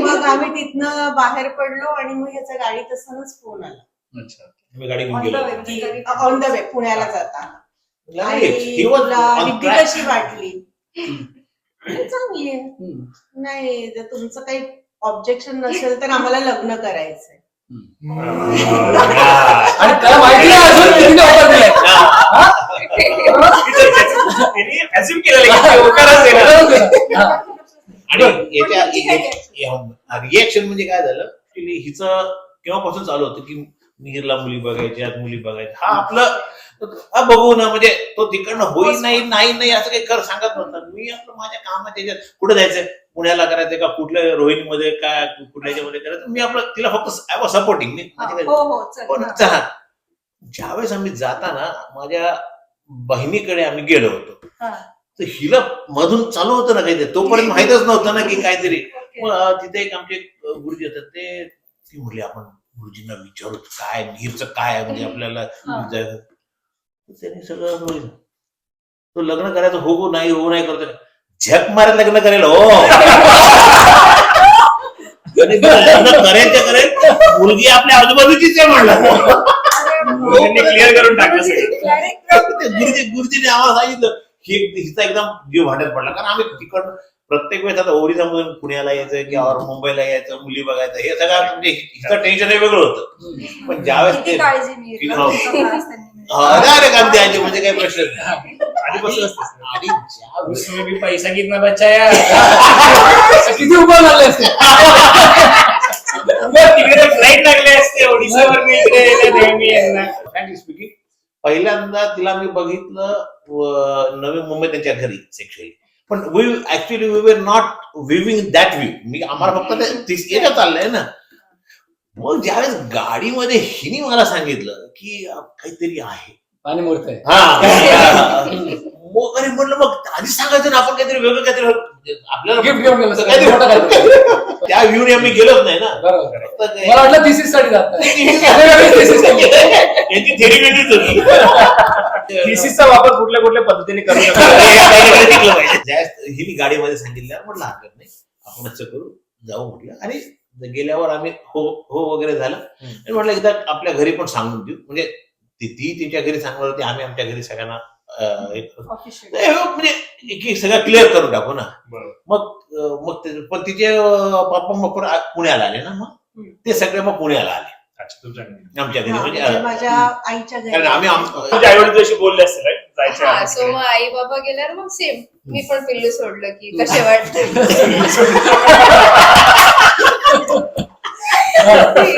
मग आम्ही तिथनं बाहेर पडलो आणि मग ह्याचा गाडीत असतानाच फोन आला. अच्छा. मी गाडी घेऊन On the गेलो. way, म्हणजे घरी- ऑन द वे पुण्याला जाताना. आणि He was तुला on रिद्धी track. कशी वाटली? चांगली आहे. नाही जर तुमचं काही ऑब्जेक्शन नसेल तर आम्हाला लग्न करायचंय. आणि त्याला माहिती नाही अजून कितीने ऑफर दिलाय. त्यांनी assume केलेलं आहे की ते होकारच देणार. आणि याच्या रिएक्शन म्हणजे काय झालं की हिचं केव्हापासून चालू होतं की मिहीरला मुली बघायच्या मुली बघायच्या. हा आपलं हा बघू ना म्हणजे तो तिकडनं होई नाही असं काही कर सांगत नव्हता. मी आपलं माझ्या कामाच्या याच्यात कुठं जायचंय, पुण्याला करायचंय का कुठल्या रोहिणीमध्ये काय कुठल्या मध्ये करायचं, मी आपलं तिला फक्त आय वॉज सपोर्टिंग. मी हो हो चल पण हा. चला ज्यावेळेस आम्ही जाताना माझ्या बहिणीकडे आम्ही गेलो होतो हा. तर हिला मधून चालू होतं ना काहीतरी, तोपर्यंत माहितच नव्हतं ना की काहीतरी. Okay. मग तिथे एक आमचे गुरुजी होते, ते ती म्हणली आपण गुरुजींना विचारू काय मिहीरचं काय आहे, म्हणजे आपल्याला विचारायचं. त्यांनी सगळं बोललं. तो लग्न करायचं हो नाही करतो, झक मारत लग्न करेल हो. आणि लग्न करेल मुलगी आपल्या आजूबाजूचीच आहे म्हणलं. त्यांनी क्लिअर करून टाकलं सगळं. गुरुजीने आम्हाला सांगितलं की हिचा एकदम जीव भांड्यात पडला. कारण आम्ही तिकडं प्रत्येक वेळेस आता ओरिसामधून पुण्याला यायचं किंवा मुंबईला यायचं, मुली बघायचं, हे सगळं म्हणजे हिचं टेन्शन हे वेगळं होतं. पण ज्यावेळेस किती ते काळजी मी हो. अरे काम द्यायचे म्हणजे काही प्रश्न नाही. आधीपासूनच आणि ज्यावेळेस उसमें भी पैसा कितना बचा यार. किती उभं झाले असते. तिकडे फ्लाईट लागले असते ओडिसावर मी इकडे यायला नेहमी यांना. फ्रँकली स्पीकिंग पहिल्यांदा तिला मी बघितलं नवी मुंबई त्यांच्या घरी सेक्शुअली. पण we were not viewing that view. मी आम्हाला फक्त ते याच्यात चाललंय ना. मग ज्यावेळेस गाडीमध्ये हिने मला सांगितलं की काहीतरी आहे, पाणी मूर्त आहे. मग अरे म्हटलं मग आधीच सांगायचं ना आपण काहीतरी वेगळं काहीतरी आपल्याला गिफ्ट घेऊन गेलो काहीतरी मोठं काहीतरी. त्या व्ह्यूने आम्ही गेलोच नाही ना. बरोबर. फक्त ते- मला वाटलं थिसिस साठी जात. यांची थेरी वेगळीच होती. थिसिसचा वापर कुठल्या कुठल्या पद्धतीने करू शकतो. हिने गाडीमध्ये सांगितल्यावर म्हटलं हरकत नाही, आपण असं करू जाऊ म्हटलं. आणि गेल्यावर आम्ही हो वगैरे झालं. आणि म्हटलं एकदा आपल्या घरी पण सांगून देऊ, म्हणजे ती तिच्या घरी सांगणार होती, आम्ही आमच्या घरी सगळ्यांना म्हणजे सगळं क्लिअर करून टाकू ना. मग पण तिचे पप्पा मग पुण्याला आले ना. मग ते सगळे मग पुण्याला आले अच्छा, तुमच्याकडे आमच्या घरी. म्हणजे म्हणजे माझ्या आईच्या घरी कारण आम्ही तुझे आई वडील जशी बोलले असते right? जायचं हा आहे सो तिकडे. मग आई बाबा गेल्यावर मग सेम मी पण पिल्लू सोडलं की कसे वाटते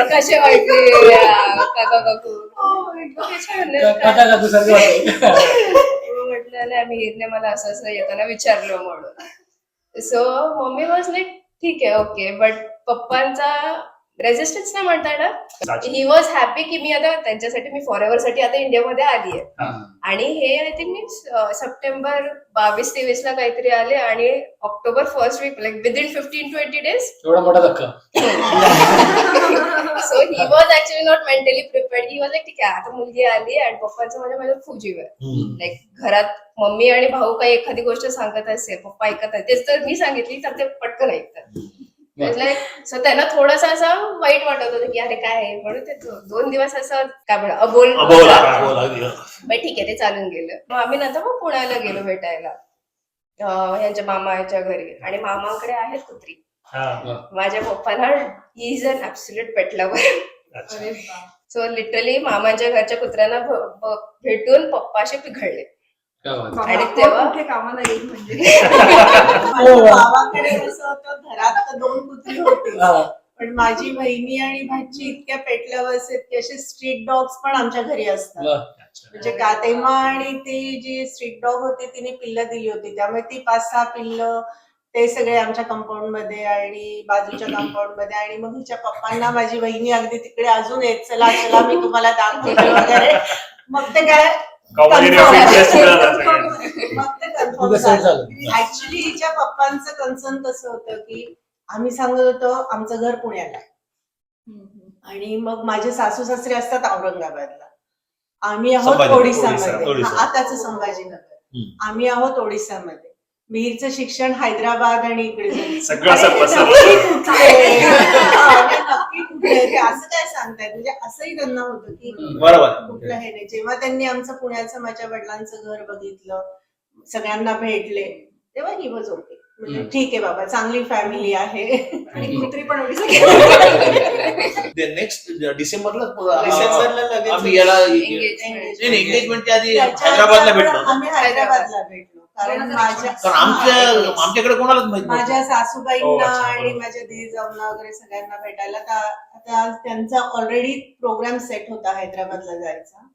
कसे वाटते काका काकू काका काकू सारखं वाटतं. म्हटलं नाही मिहीरने मला असं असं येताना विचारलं म्हणून. सो मम्मी वॉज लाईक ठीक आहे ओके, बट पप्पांचा रेजिस्टन्स नाही म्हणता येणार. ही वॉज हॅपी की मी आता त्यांच्यासाठी मी फॉर साठी आता इंडियामध्ये आली आहे. आणि हे आय थिंक मी सप्टेंबर 22-23 ला काहीतरी आले आणि October 1st week like within 15-20 days. एवढा मोठा धक्का. So he was actually not mentally prepared. He was like ठीक आहे आता मुलगी आली आणि पप्पांचं माझ्या खूप जीव आहे. लाईक घरात मम्मी आणि भाऊ काही एखादी गोष्ट सांगत असेल पप्पा ऐकत आहे तेच तर मी सांगितली तर ते पटकन ऐकतात. सो त्यांना थोडंसं असं वाईट वाटत होतं की अरे काय आहे म्हणून ते 2 दिवस असं काय म्हणा अबोल बट ठीक आहे ते चालून गेलं. मग आम्ही नंतर मग पुण्याला गेलो भेटायला यांच्या मामाच्या घरी. आणि मामाकडे आहेत कुत्री. माझ्या पप्पाला is an absolute pet lover. So literally मामांच्या घरच्या कुत्र्यांना भेटून पप्पा असे पिघळले काय बात. बाबा, आणि कोण तेव्हा- कुठे कामाला येईल म्हणजे माझ्या गावाकडे कसं होतं, घरात तर 2 कुत्री होती, हा. पण माझी बहिणी आणि भाची इतक्या पेटल्या बसत की असे स्ट्रीट डॉग्स पण आमच्या घरी असतात. वा. म्हणजे का तेव्हा आणि ती जी स्ट्रीट डॉग होती तिने पिल्लं दिली होती, त्यामुळे ती 5-6 पिल्लं ते सगळे आमच्या कंपाऊंड मध्ये आणि बाजूच्या कंपाऊंड मध्ये. आणि मग हिच्या पप्पांना माझी बहिणी अगदी तिकडे अजून येत, चला चला मी तुम्हाला दाखवते वगैरे. मग ते काय Community of interest मिळाला सगळ्यांना. मग ते तुझं कन्फर्म set झालं. झालं. ऍक्च्युली हिच्या पप्पांचं कन्सर्न कसं होतं की आम्ही सांगत होतो आमचं घर पुण्याला आहे. आणि मग माझे सासू सासरे असतात औरंगाबादला, आम्ही आहोत संभाजी- ओडिसामध्ये. ओडिसा. हा, आताचं संभाजीनगर. आम्ही आहोत ओडिसामध्ये. मिहीरचं शिक्षण हैदराबाद आणि इकडे झालं. सगळं असं आणि पसरलं. नक्की कुठे? आणि नक्की कुठे ते असं काय सांगतायत, म्हणजे असंही त्यांना होतं की बरोबर. कुठलं हे नाही. जेव्हा त्यांनी आमचं पुण्याचं माझ्या वडिलांचं घर बघितलं, सगळ्यांना भेटले, तेव्हा ही वॉज ओके. म्हणजे ठीक आहे बाबा, चांगली फॅमिली आहे. आणि कुत्री पण ओळखी नेक्स्ट डिसेंबरला लगेच आम्ही याला Engagement. एंगेजमेंटच्या आधी त्याच्या हैदराबादला आधी भेटलो. आम्ही हैदराबादला भेटलो. कारण कारण आमच्याकडे कोणालाच माहित नव्हतं. माझ्या हो, सासूबाईंना अच्छा, आणि बरोबर. माझ्या दीर जाऊंना वगैरे सगळ्यांना भेटायला आता त्यांचा ऑलरेडी प्रोग्राम सेट होता हैदराबादला जायचा.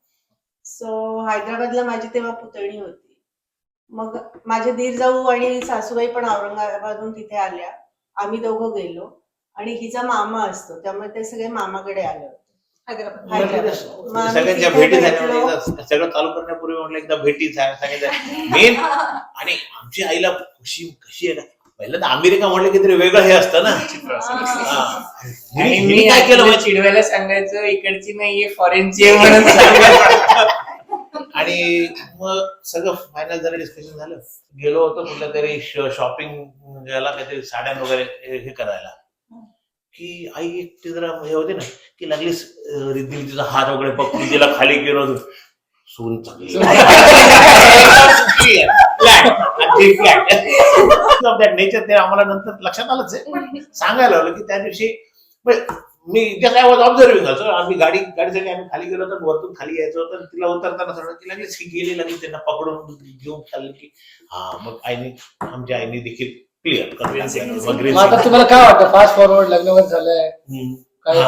सो हैदराबादला माझी तेव्हा पुतणी होती. मग माझे दीर जाऊ आणि सासूबाई पण औरंगाबादहून तिथे आल्या. आम्ही दोघं गेलो आणि हिचा मामा असतो, त्यामुळे ते सगळे मामाकडे आले होते. हैदराबाद. हैदराबाद. मग आम्ही सगळ्यांच्या तिथे भेटी झाल्या भेटलो. म्हणजे एकदा सगळं चालू करण्यापूर्वी म्हटलं एकदा भेटी सांगितलं मेन. आणि आमची आईला कशी आहे ना, पहिलं तर अमेरिका म्हटलं की तरी वेगळं हे असतं ना. हा. आणि हिने मी काय केलं मला माहिती? चिडवायला सांगायचं इकडची नाहीये फॉरेनची आहे म्हणून सांगायचं. आणि मग सगळं फायनल झालं, डिस्कशन झालं. गेलो होतो कुठल्या तरी शॉपिंग याला काहीतरी साड्या वगैरे हे करायला, की आई एकटी जरा हे होते ना, की लागली रिद्धी तिचा हात वगैरे पकडून तिला खाली गेलो होतो. सून चांगली नेचर ते आम्हाला नंतर लक्षात आलंच आहे. पण सांगायला लागलं की त्या दिवशी मी त्या काय ऑब्झर्विंग असं आम्ही गाडीसाठी आम्ही खाली गेलो तर वरतून खाली यायचं होतं. तिला उतरताना सगळं ती लागली गेली लागली त्यांना पकडून घेऊन चालली की हा. मग आमच्या आईने देखील क्लिअर. मग आता तुम्हाला काय वाटतं, फास्ट फॉरवर्ड लग्न झालंय काय?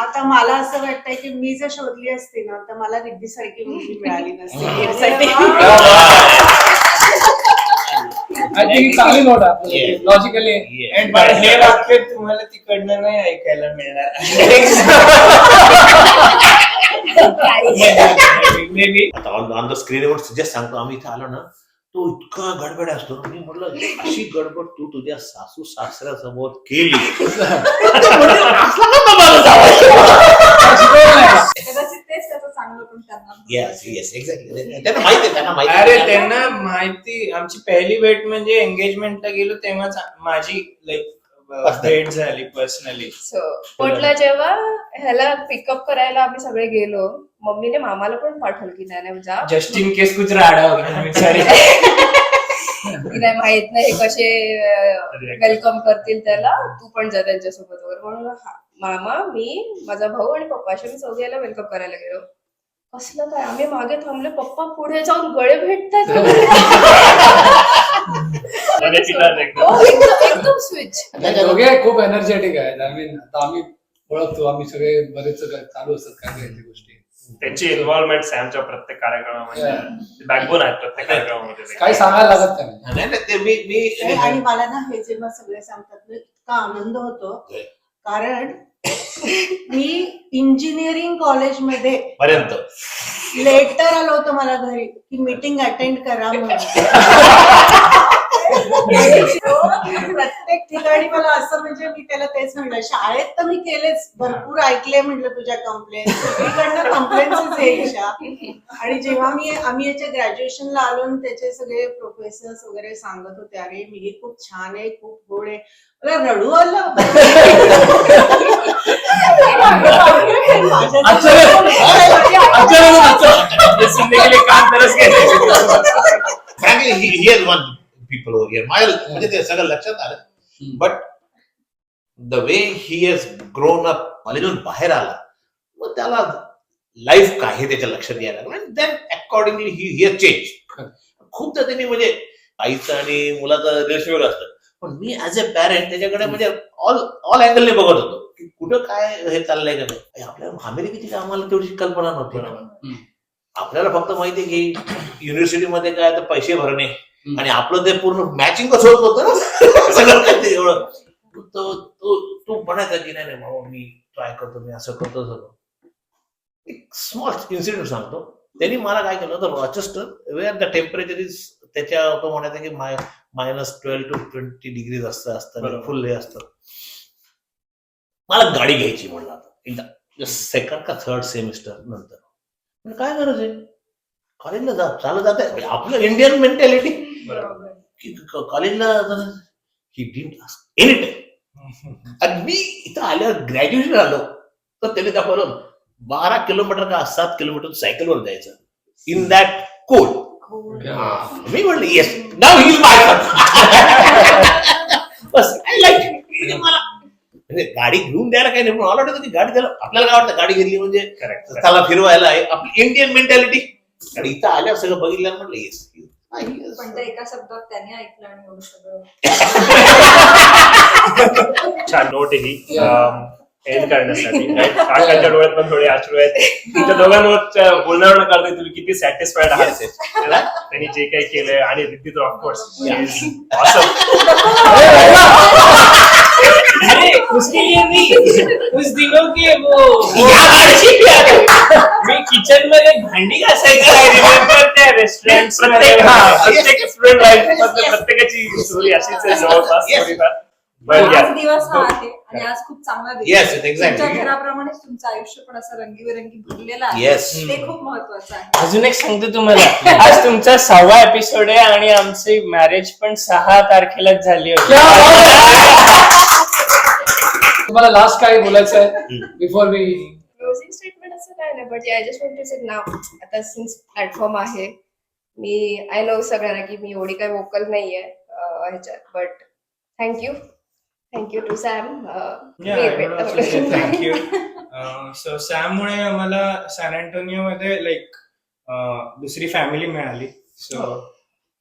आता मला असं वाटतंय की मी जर शोधली असते ना तर मला रिद्धी सारखी मुलगी मिळाली नसती मीरसाठी. आय थिंक चांगली नोट आहे Yes. लॉजिकली. पण हे वाक्य तुम्हाला तिकडनं नाही ऐकायला मिळणार. आता ऑन द स्क्रीनवर जस्ट सांगतो, आम्ही इथे आलो ना, तो इतका गडबड असतो. मी म्हटलं अशी गडबड तू तुझ्या सासू सासऱ्यासमोर केली. कदाचित तेच त्याचं चांगलं पण त्यांना येस येस एक्झॅक्टली. त्यांना माहिती आहे, त्यांना माहिती अरे आहे. त्यांना माहिती. आमची पहिली भेट म्हणजे एंगेजमेंटला गेलो तेव्हाच माझी लाईक भेट झाली पर्सनली. सो कोटला जेव्हा ह्याला पिकअप करायला आम्ही सगळे गेलो, मम्मीने मामाला पण पाठवलं की नाही जा, जस्ट इन केस कुछ राडा होगा. सॉरी. की नाही माहित नाही हे कसे वेलकम करतील त्याला, तू पण जा त्यांच्यासोबत वगैरे. म्हणून हा मामा, मी, माझा भाऊ आणि पप्पा असे मी चौघ्याला वेलकम करायला गेलो. कसलं काय, आम्ही मागे थांबले, पप्पा पुढे जाऊन गळे भेटतात. एकदम स्विच. दोघे खूप एनर्जेटिक आहेत. आय मीन आता आम्ही ओळखतो, आम्ही सगळे बरेच चालू असतात काय काही गोष्टी. त्यांची इन्व्हॉल्वमेंट सॅमच्या प्रत्येक कार्यक्रमामध्ये बॅकबोन आहेत प्रत्येक कार्यक्रमामध्ये. काही सांगायला लागत नाही. नाही नाही, ते मी आणि मला ना हे जेव्हा सगळे सांगतात ना इतका आनंद होतो, कारण मी इंजिनिअरिंग कॉलेजमध्ये पर्यंत लेटर आलं होतं मला घरी की मीटिंग अटेंड करा म्हणून. प्रत्येक ठिकाणी मला असं, म्हणजे मी त्याला तेच म्हणलं, शाळेत तर मी केलेच, भरपूर ऐकले म्हटलं तुझ्या कंप्लेंट, सगळीकडनं कंप्लेंट्स यायच्या. आणि जेव्हा आम्ही याच्या ग्रॅज्युएशनला आलो आणि त्याचे सगळे प्रोफेसर्स वगैरे सांगत होते, अरे मी खूप छान आहे, खूप गोड आहे, मला रडू आलं. frankly he has one people over here. म्हणजे ते सगळं लक्षात आलं. But the way he has grown up, कॉलेजून बाहेर आला, मग त्याला लाईफ काय हे त्याच्या लक्षात यायला लागलं. Then accordingly he has change. खूपदा त्यांनी म्हणजे आईचं आणि मुलाचं रिलेशन असतं, पण मी ऍज अ पॅरेंट त्याच्याकडे म्हणजे ऑल अँगलने बघत होतो की कुठं काय हे चाललंय का नाही. आपल्याला अमेरिकेची काय आम्हाला तेवढी कल्पना नव्हती. आपल्याला फक्त माहिती आहे की युनिव्हर्सिटीमध्ये काय तर पैसे भरणे आणि आपलं ते पूर्ण मॅचिंग कसं होत होतं ना सगळं काय ते एवढं. तो म्हणायचा की नाही बाबा मी ट्राय करतो, मी असं करतो सगळं. एक स्मॉल इन्सिडेंट सांगतो. त्यांनी मला काय केलं होतं, Rochester where the temperature is त्याच्या तो म्हणायचा की -12 to 20 डिग्रीज असतं, फुल हे असतं. मला गाडी घ्यायची म्हणलं आता एकदा सेकंड का थर्ड सेमिस्टर नंतर. काय गरज आहे, कॉलेजला चालत जात आहे आपलं इंडियन मेंटॅलिटी. कॉलेजला he didn't ask any time. आणि मी इथं आल्यावर ग्रॅज्युएशन आलो तर त्याने दाखवलं 12 किलोमीटर का 7 किलोमीटर सायकलवर जायचं इन दॅट कोल्ड. मी म्हणलं yes now he is my boss I like म्हणजे मला म्हणजे गाडी घेऊन द्यायला काही नाही, पण मला वाटतं की गाडी द्यायला आपल्याला काय वाटतं गाडी घेतली म्हणजे त्याला फिरवायला आहे आपली इंडियन मेंटॅलिटी. आणि इथं आल्यावर सगळं बघितल्यावर म्हटलं येस. पण ते एका शब्दात त्याने ऐकलं आणि एवढं सगळं. छान नोट आहे ही एंड करण्यासाठी. काकांच्या डोळ्यात पण थोडे अश्रू आहेत. तुमच्या दोघांवर बोलण्यावर कळतंय तुम्ही किती सॅटिस्फाईड आहात त्यांनी जे काही केलंय. आणि रिद्धी तर ऑफकोर्स अरे उसके लिए नहीं, उस दिनों के वो मी किचन मध्ये भांडी घासायचं रेस्टॉरंट प्रत्येक स्टुडंट लाईफ प्रत्येकाची स्टोरी अशीच आहे जवळपास थोडीफार. आज दिवस हा आहे आणि आज खूप चांगला दिवस Yes, आहे. exactly. तुमच्या घराप्रमाणेच तुमचं आयुष्य पण असं रंगीबेरंगी भरलेलं आहे. Yes. ते खूप महत्वाचं आहे. अजून एक सांगतो तुम्हाला, आज तुमचा 6वा एपिसोड आहे आणि आमची मॅरेज पण 6 तारखेलाच झाली होती. तुम्हाला लास्ट काय बोलायचं आहे बिफोर वी क्लोजिंग स्टेटमेंट असं काय नाही, but I just want to say now आता सिन्स प्लॅटफॉर्म आहे, मी आय नो सगळ्यांना की मी एवढी काही वोकल नाहीये ह्याच्यात, but thank you to Sam. Thank you. So सॅममुळे आम्हाला सॅन अँटोनियो मध्ये लाईक दुसरी फॅमिली मिळाली. So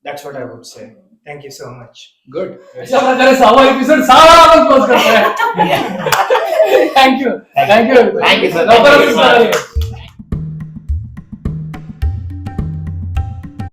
that's what I would say. Thank you so much. Good. अशा प्रकारे 6वा एपिसोड 6 आपण क्लोज करतोय. Thank you Thank you, sir. लवकरच